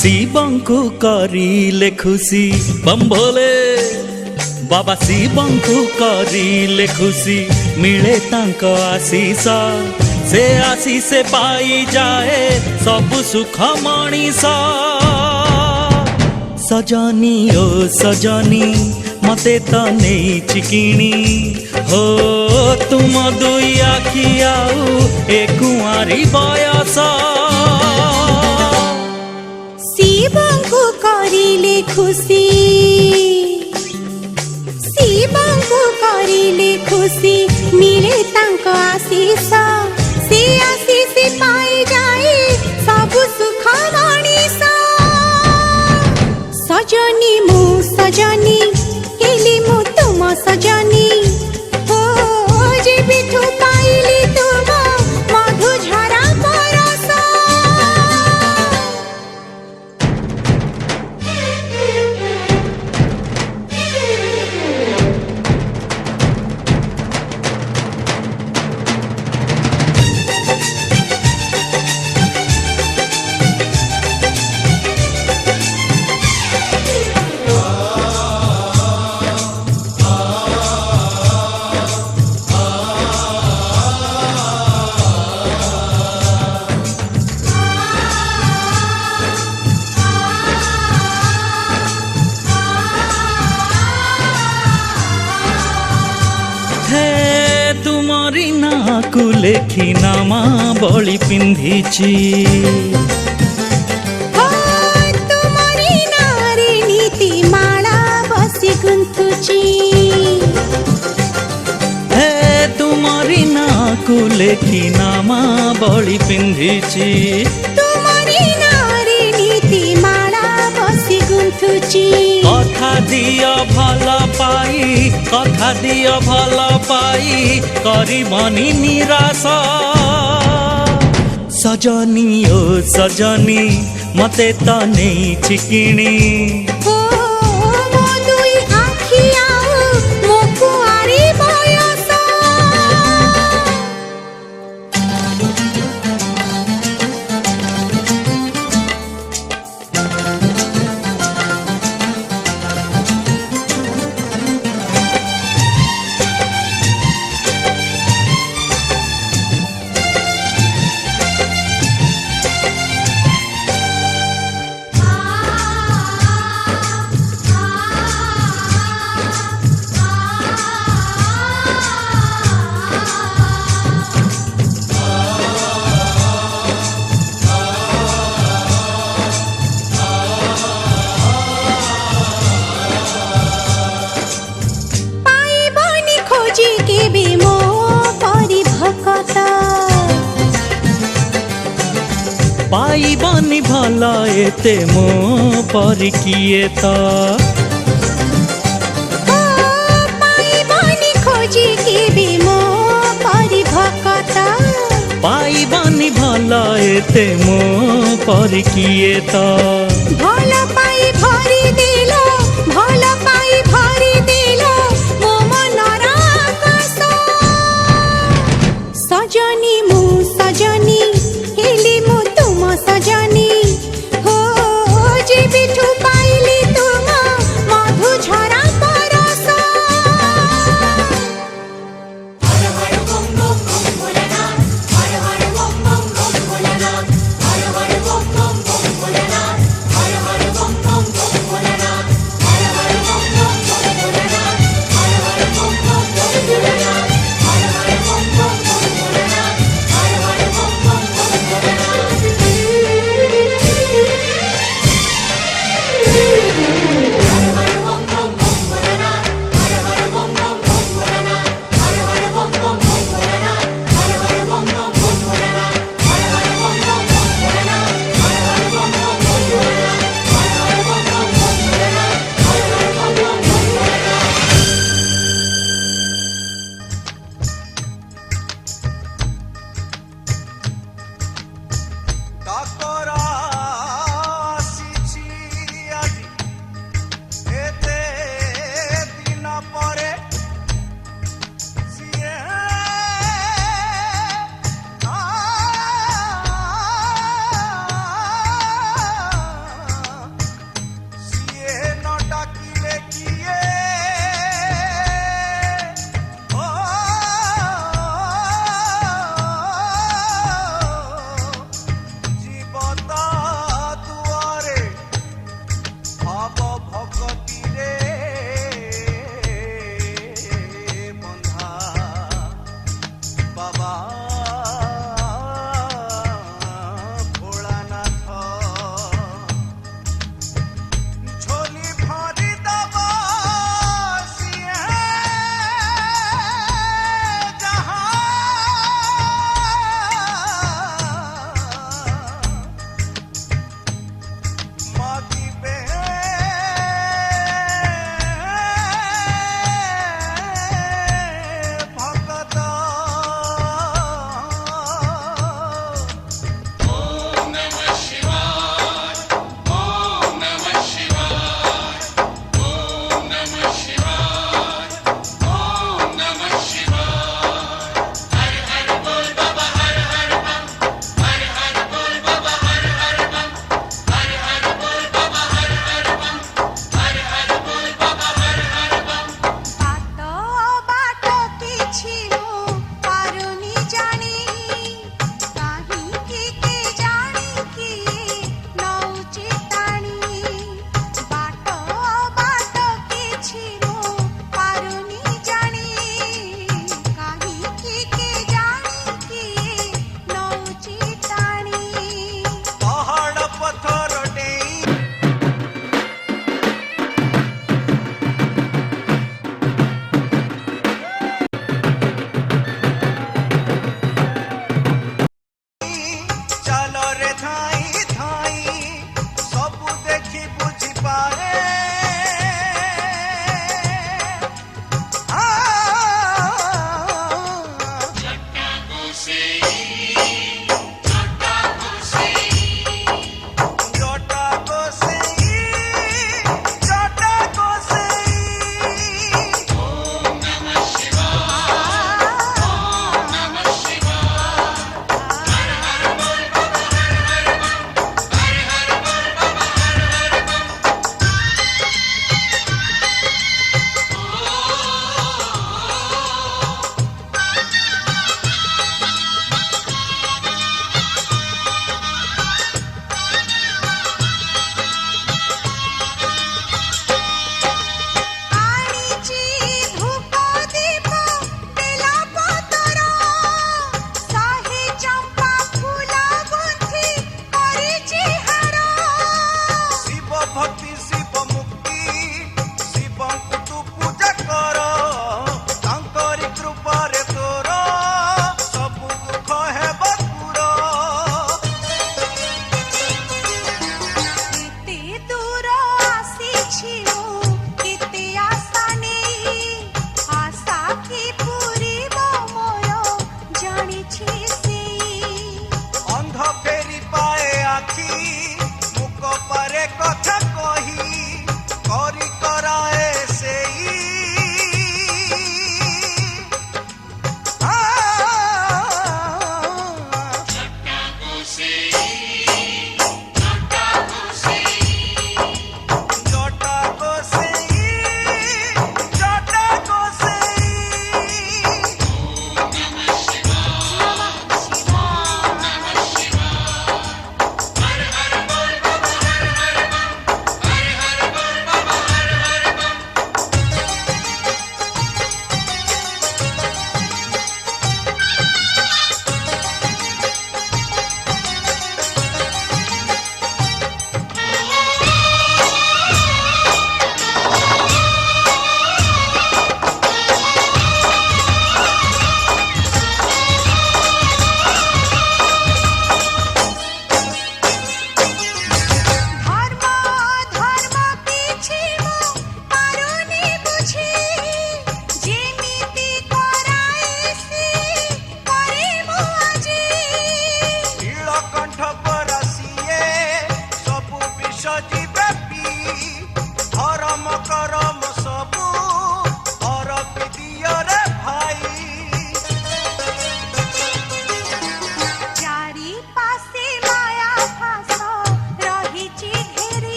शिवंकु करिले खुशी बम भोले बाबा शिवंकु करिले खुशी मिले तांक आशीष से आशीष पाई जाए सब सुख मणिष सजनी ओ सजनी मते तो नहीं चिकिणी हो तुम दुई आखि आउ ए कुआरी बयस शिवंकु करिले खुशी शिवंकु करिले खुशी मिले तांक आशीष से आशीष पाई जाए सब सुख मणिष सजनी मु सजनी हेली मु तुम सजनी हो जेबिठु पाइली तुम मधु झरा परस तुमरी नाकु लेखी नामा बड़ी पिंधिची तुमरी नारी नीति माला बसी गुंथुची हे तुमरी नाकु लेखी नामा बड़ी पिंधिची तुमरी नारी नीति माला बसी गुंथुची कथा दियो भल पाई कथा दियो भल पाई करिबनी निराश सजनी ओ सजनी मते तो नहीं चिकिणी हो मो दुई आखि आउ मो कुआरी बयस पाइबनी भल एते मो पर किए तो पाइबनी खोजी केबे मो परि भकत पाइबनी भल एते मो पर किए तो भल पाई भरी दिलो भल पाई भरी दिलो मो मनर आकाश सजनी मु सजनी हेली मु तुम सजनी हो जेबिठु पाइली तुम मधु झरा परस हर हर बम बम बम भोलेनाथ हर हर बम बम बम भोलेनाथ हर हर बम बम बम भोलेनाथ हर हर बम बम ভকতিরে বন্ধা বাবা ভোলানাথ ঝোলি ভরি দব সিয়ে যাহা মাগিবে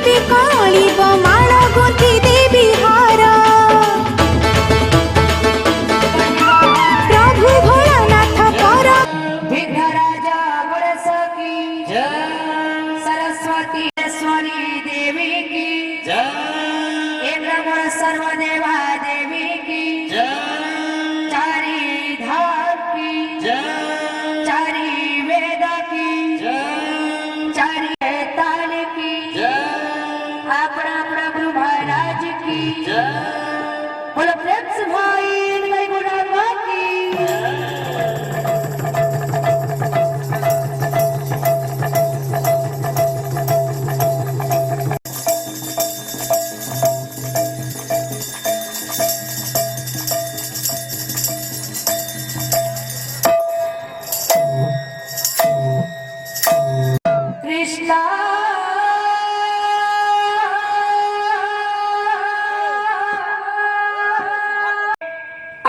देवी कौलिब माळ गुंथि देवी हार प्रभु भोलानाथ पर विघ्नराजा गणेश की जय, सरस्वती ईश्वरी देवी की जय, इंद्र सर्वदेवा देवी की जय, चारी धाम की जय, चारी वेद की जय, चारी ताल की जय, अपना प्रभु महाराज की जय, बोलो प्रेम से भाई इनके गुणात्मा की कृष्णा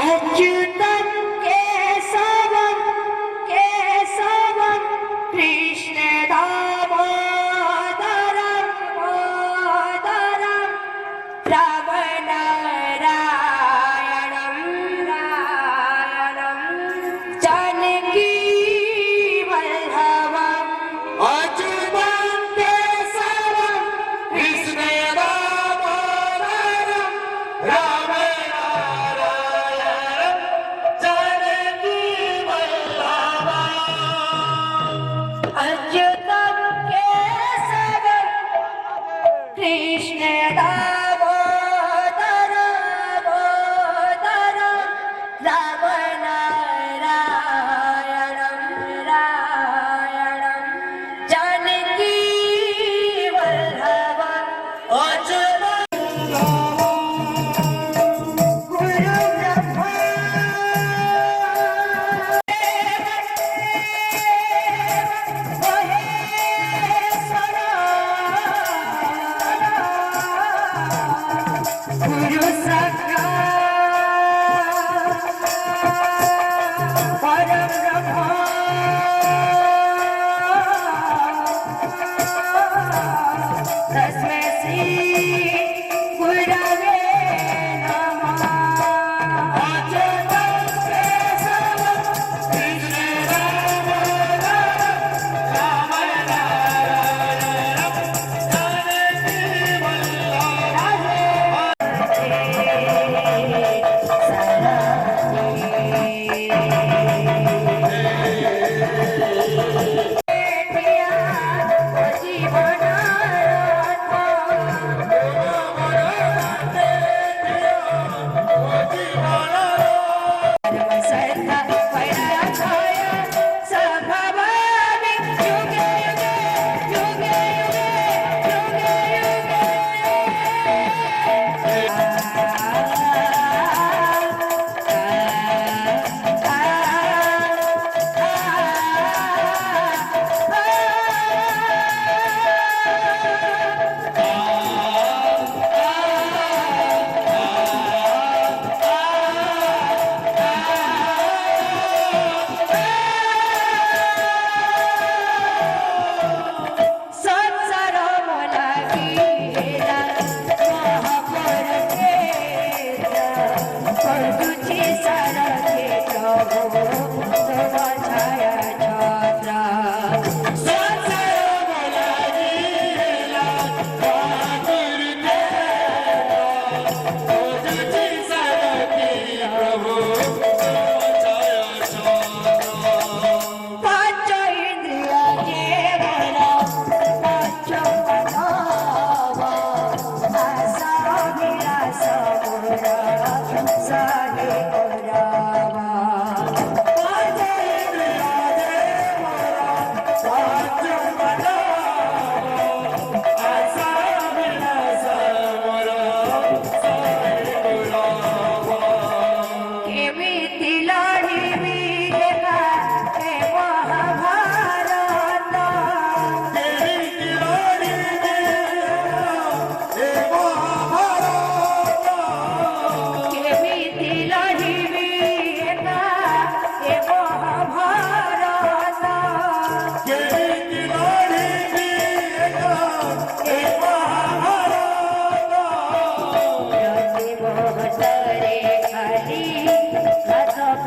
अच्युतन केशवन कृष्ण दामोदरम रायणम जानकी वल्लभम अच्युतम केशवम कृष्ण दामोदरम राम नारायणम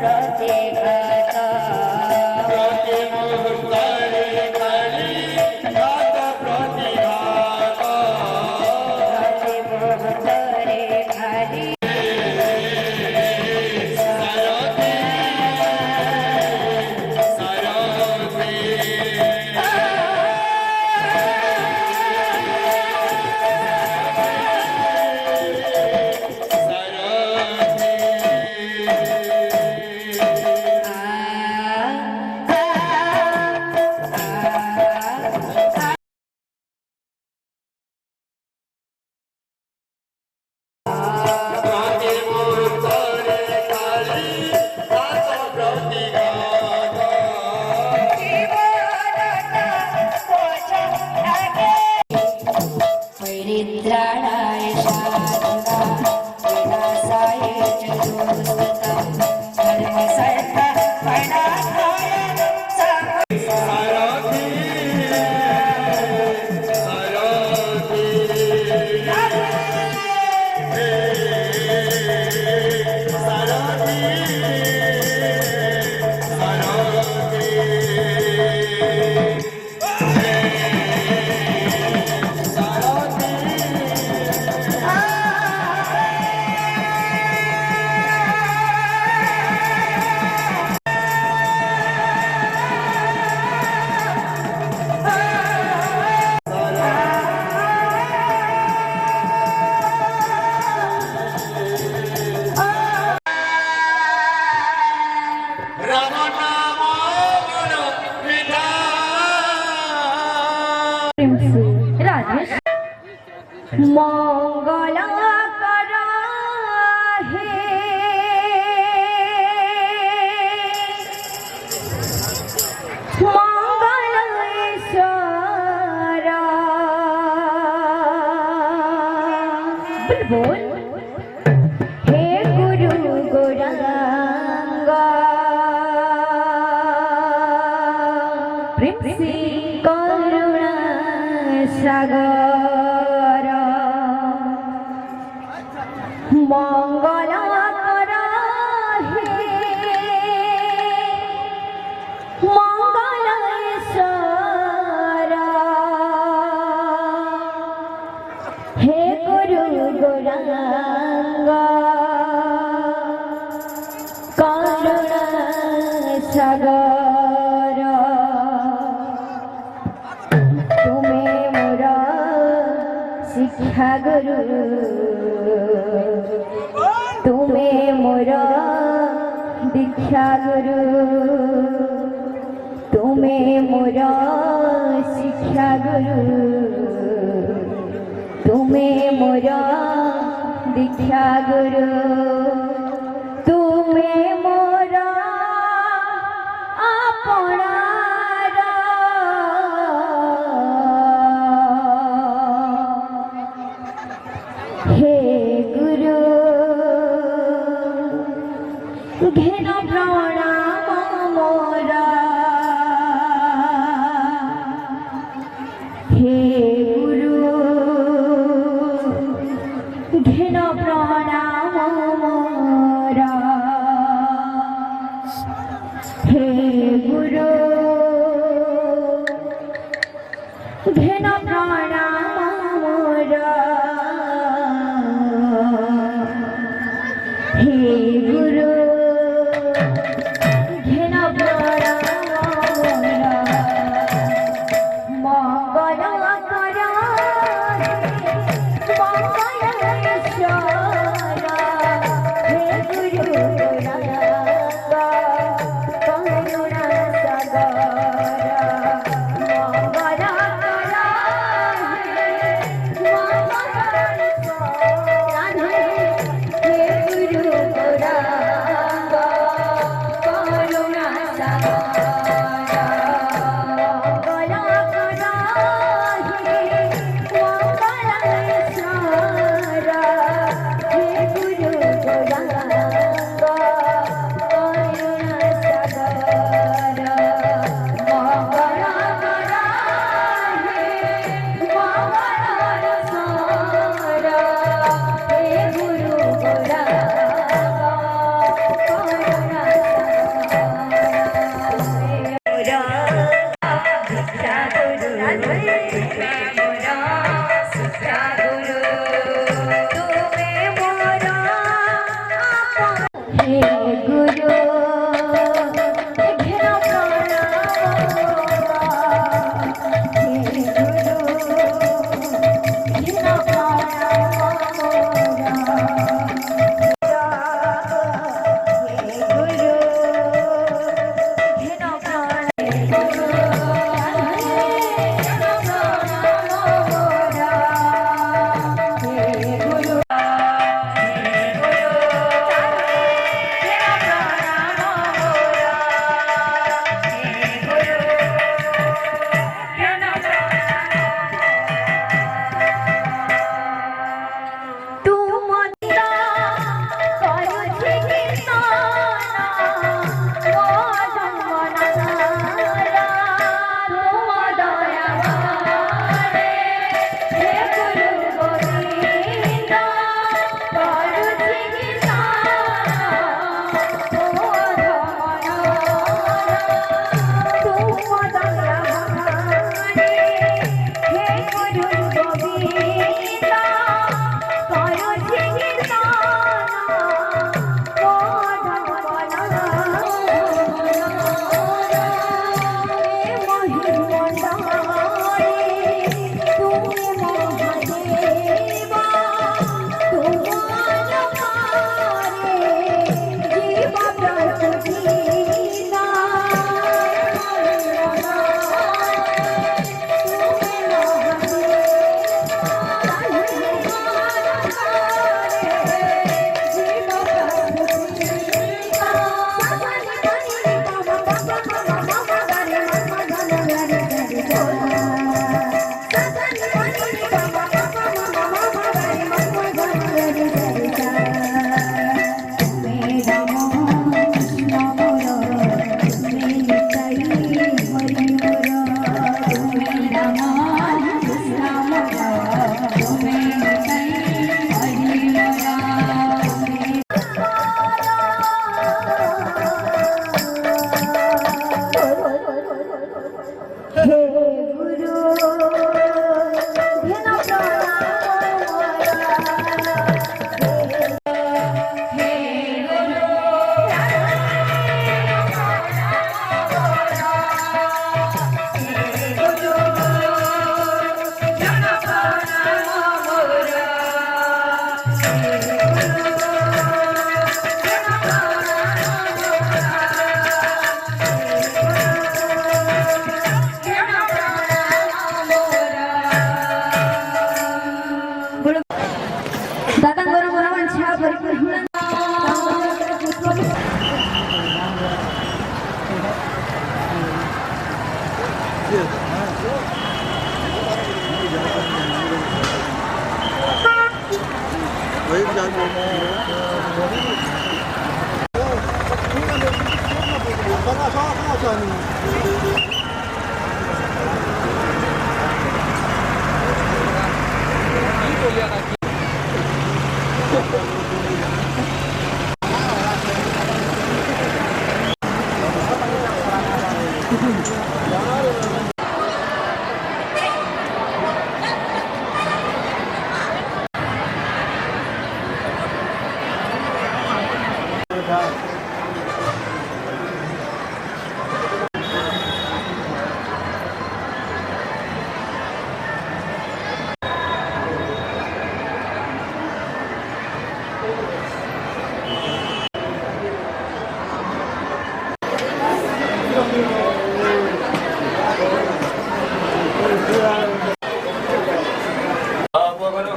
प्रतिघात प्रति मुहूर्तरे घड़ी घात प्रतिघात प्रति मुहूर्तरे घड़ी परित्राणाय साधुना विनाशाय च दुष्कृता धर्मसंस्थापनार्थाय राम नाम गुण विधान राजेश मंगल कर हे मंगलेश्वर बोल हे गुरु गौरांग प्रेम से करुणा सागर मंगल कर हे मंगलेश्वर हे गुरु गौरांग करुणा सागर तुम्हें मोर शिक्षा गुरु तुम्हें मोर दीक्षा गुरु तुम्हें मोर शिक्षा गुरु तुम्हें मोर दीक्षा गुरु तुम्हें मोर अपनार हे गुरु घेन प्रणाम मोर हे गुरु घेन प्रणाम मोर हे गुरु घेन प्रणाम मोर हे गुरु घेन प्रणाम मोर मंगल कर मंगलेश्वर हे गुरु गौरांग करुणा सागर मंगल कर दादांबरोबर आमच्या भरपूर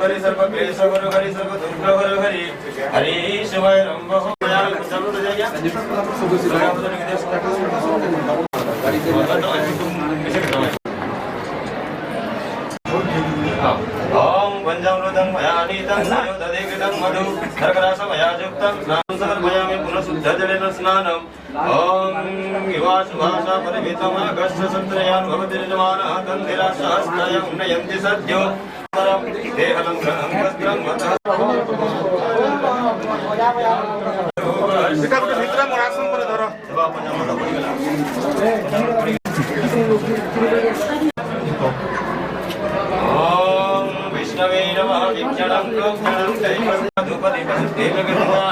हरि सर्व क्लेश गुरु हरि सर्व दुख गुरु हरि हरि शिवाय नमः ओम पंचामृतं मया नीतं सायोदधिकृतं मधु शर्करासमया युक्तं स्नानं समर्पयामि पुनः शुद्धजलेन स्नानम् ओम युवाशुभाषा परिमितमागस्य सत्रयान् भवति यजमानः तन्निराशहस्तयं नयन्ति सद्यो परं देहलङ्घनं वस्त्रं मतः এটা গোটে ভিতরে মোর আসন করে ধর ओम विष्णवे नमः विक्षणं प्रोक्षणं दैवं धूपदीपं देवगर्भः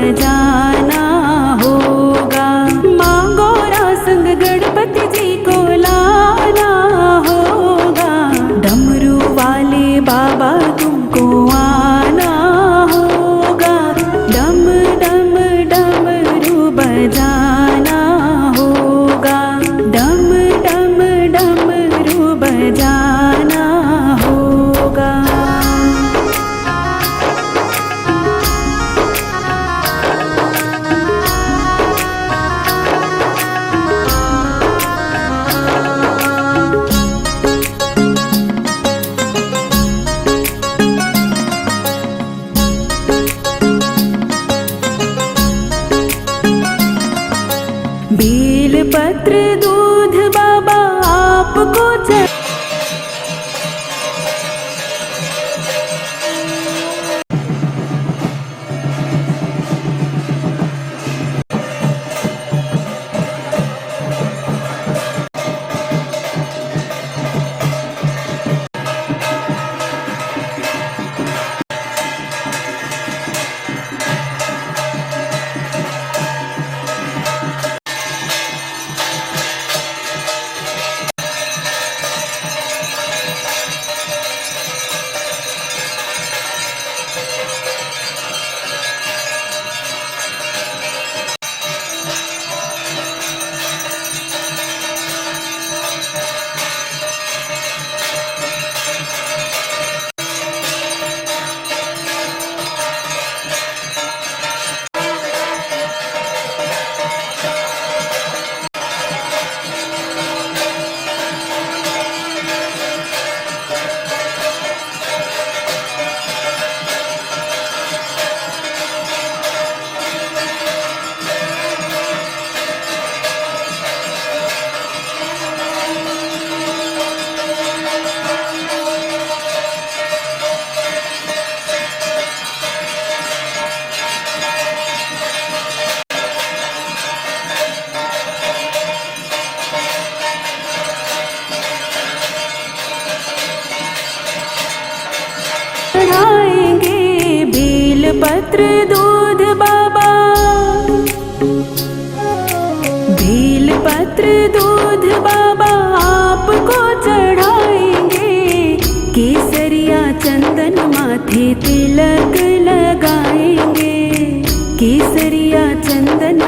बजाना होगा। मांगो रासंग गणपति जी को लाना होगा। डमरू वाले बाबा तुमको आना होगा। डम डम डमरू बजाना होगा। डम डम डमरू बजाना होगा। बेल पत्र दूध बाबा आपको चढ़ाएंगे। बेल पत्र दूध बाबा। बेल पत्र दूध बाबा आपको चढ़ाएंगे। केसरिया चंदन माथे तिलक लगाएंगे। केसरिया चंदन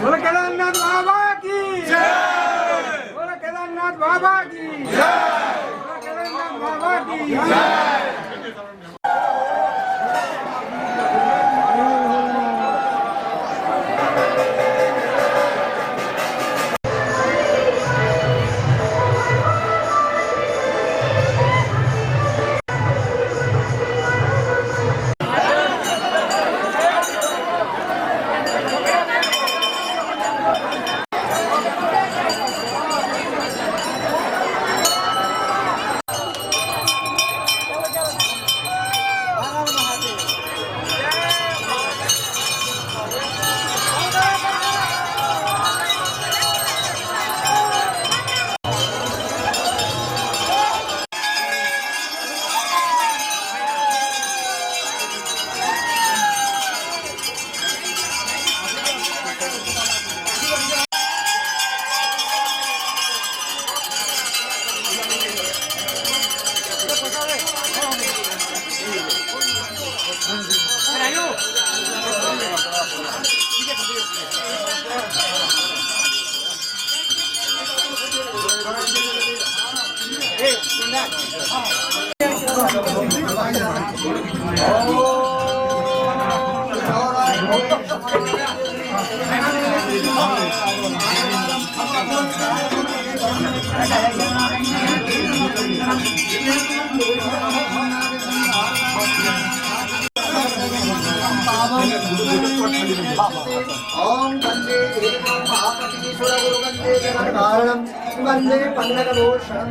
बोलो केदारनाथ बाबा की जय। बोलो केदारनाथ बाबा की जय। बोलो केदारनाथ बाबा की जय। ओम वंदे देवं महापति सुरगुरु वंदे जगत्कारणं वंदे पंडरभूषणं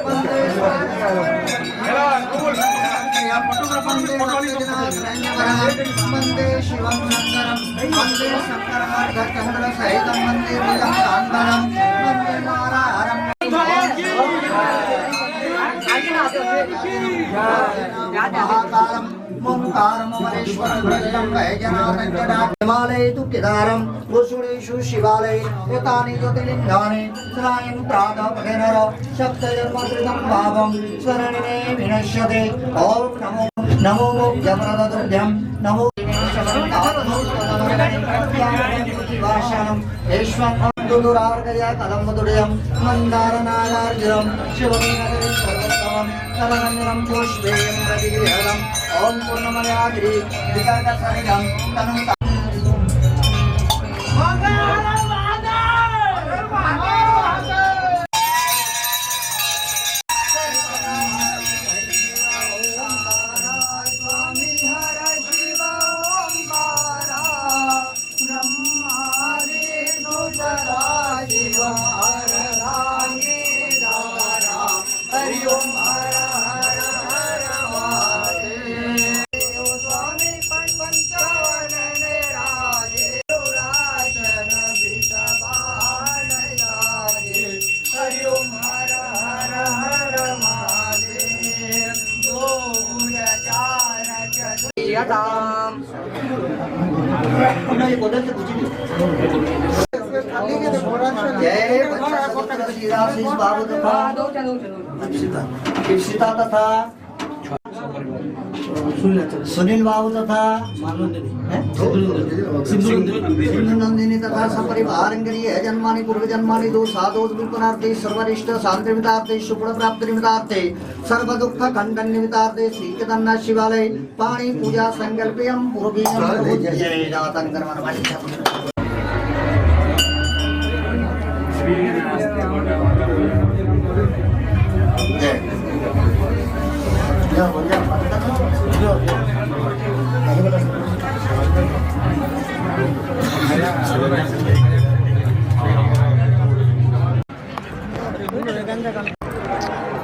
वंदे वंदे शिवं शंकरं वंदे शंकरार्धचंद्र सहितं वंदे नीलकांबरं वंदे नारायणं महाकालं हिमालय तु केदारं वसुडेषु शिवालये एतानि ज्योतिर्लिङ्गानि स्नायं प्रातः पठेनर शक्तयर्मकृतं भावं स्मरणिने विनश्यते ॐ नमो नमो जमरदुर्भ्यं नमो दुरार्गया कदम्बदुर्यं मन्दारनागार्जुनं शिवमेनगरी सर्वोत्तमं तदनन्दनं पुष्पेयं प्रतिगृहम् ॐ पूर्णमयागिरि विगतसरिदं तनुं इप्सिता तथा सुनील बाबू तथा सिंधु नंदिनी तथा सपरिवार जन्मानि पूर्व जन्मानि दो साधो विपुनार्थे सर्वरिष्ट शांति निमित्तार्थे शुभ प्राप्ति निमित्तार्थे सर्व दुख खंडन निमित्तार्थे श्री केदारनाथ शिवालय पाणी पूजा संकल्पयं पूर्वीयं जय जातं कर्मण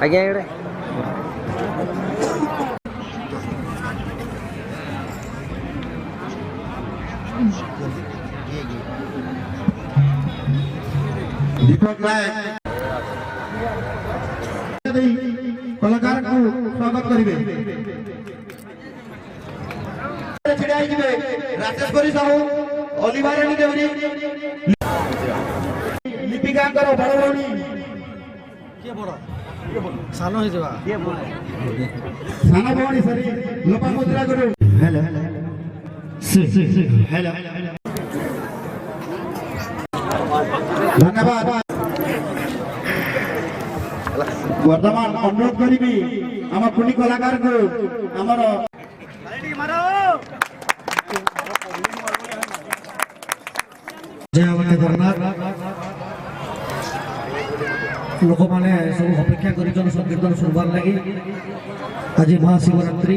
ଆଜ୍ଞା ଏଇଟା कलाकार को स्वागत करिवे छिड़ा हिबे राजेश्वरी साहू ओलिवारानी देवरी लिपिकांकर बड़ भौणी के बड़ सानो हे जवा के बड़ सानो भौणी सरी लोपामुद्रा गुरु हेलो हेलो धन्यवाद वर्तमान अनुरोध करी आम पुणी कलाकार को आमर लोक मैंने सब अपेक्षा कर संकीर्तन सुनबार लगी आज महाशिवरात्रि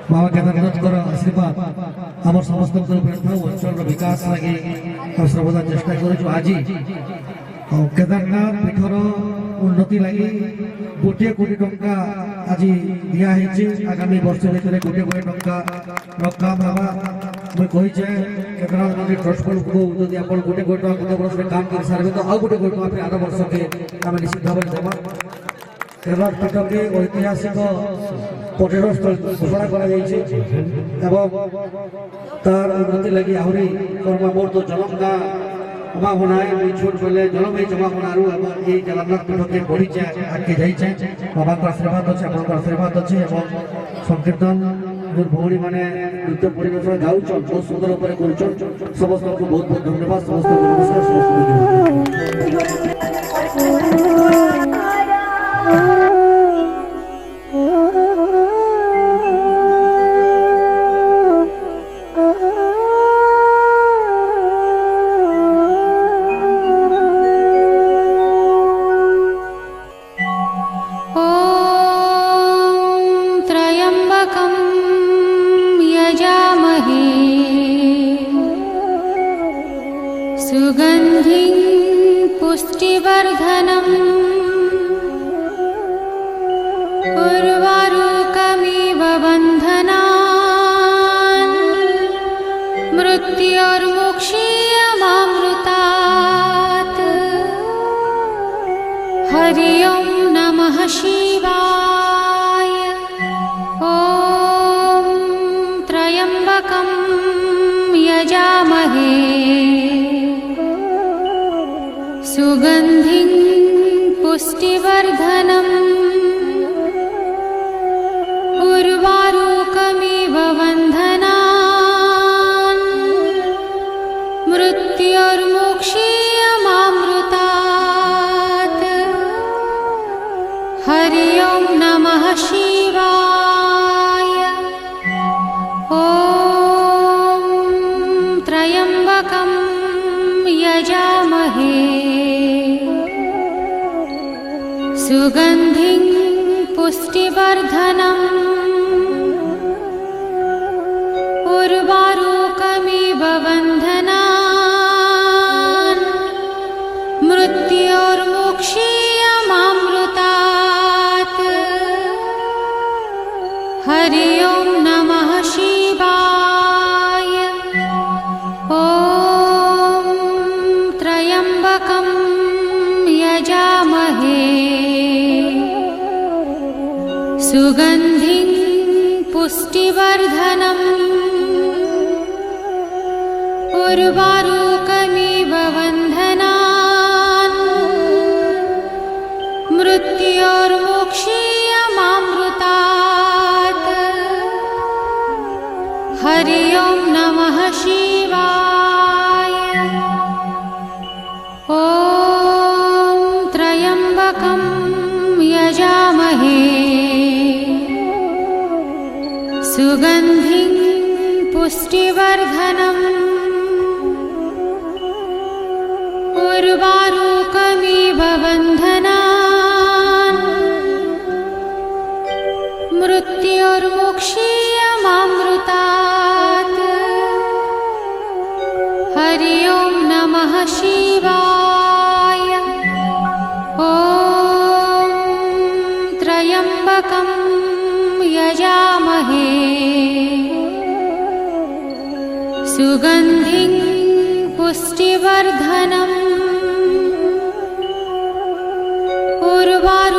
बाबा केदारनाथ आशीर्वाद आम समस्त अंचल विकास लगी सर्वदा चेष्टा कर आज केदारनाथ पीठर उन्नति लगी गोटे कोटी टंका आज दिखाई आगामी वर्ष भर गोटे कोटी टंका रखा बाबा मुझे कही केदारनाथ मंदिर ट्रस्ट को जब आप गोटे कोटी टंका गोटे वर्ष में काम कर सारे तो आउ गोटे कोटी टंका आर वर्ष के आम निश्चित भाव में देवा केदारनाथ पीठ के ऐतिहासिक पर्यटन स्थल घोषणा कर तार उन्नति लगी आहरी कर्मा मोर तो जलंगा जमा होना छोट बेले जलमय जमा होनारू ये केदारनाथ पीठ के बढ़ी आगे जाइए बाबा आशीर्वाद अच्छे आप आशीर्वाद अच्छे संकीर्तन जो भौणी मैंने नृत्य परिवेशन गाँव बहुत सुंदर उपर कर समस्त को बहुत बहुत धन्यवाद समस्त नमस्कार समस्त त्र्यम्बकं यजामहे सुगन्धिं पुष्टिवर्धनम् उर्वारुकमिव बन्धनान् मृत्योर्मुक्षीयमामृतात् हरि ओं नमः शिवाय। ॐ त्र्यम्बकं यजामहे सुगन्धिं पुष्टिवर्धनम् उर्वारुकमिव बन्धनान् मृत्योर्मुक्षीयमामृतात् हरि ओं नमः शिवाय। ॐ त्र्यम्बकं यजामहे सुगन्धिं पुष्टिवर्धनम् उर्वारुकमिव बन्धनान् मृत्योर्मुक्षीयमामृतात् हरि ओं नमः शिवाय। ॐ त्र्यम्बकं यजामहे सुगन्धिं पुष्टिवर्धनम् उर्वारुकमिव बन्धनान् मृत्योर्मुक्षीयमामृतात् हरि ओं नमः शिवाय। ॐ त्र्यम्बकं यजामहे सुगन्धिं पुष्टिवर्धनम् उर्वारुकमिव बन्धनान् मृत्योर्मुक्षीयमामृतात् हरि ओं नमः शिवाय। ॐ त्र्यम्बकं यजामहे सुगन्धिं पुष्टिवर्धनम् उर्वारुकमिव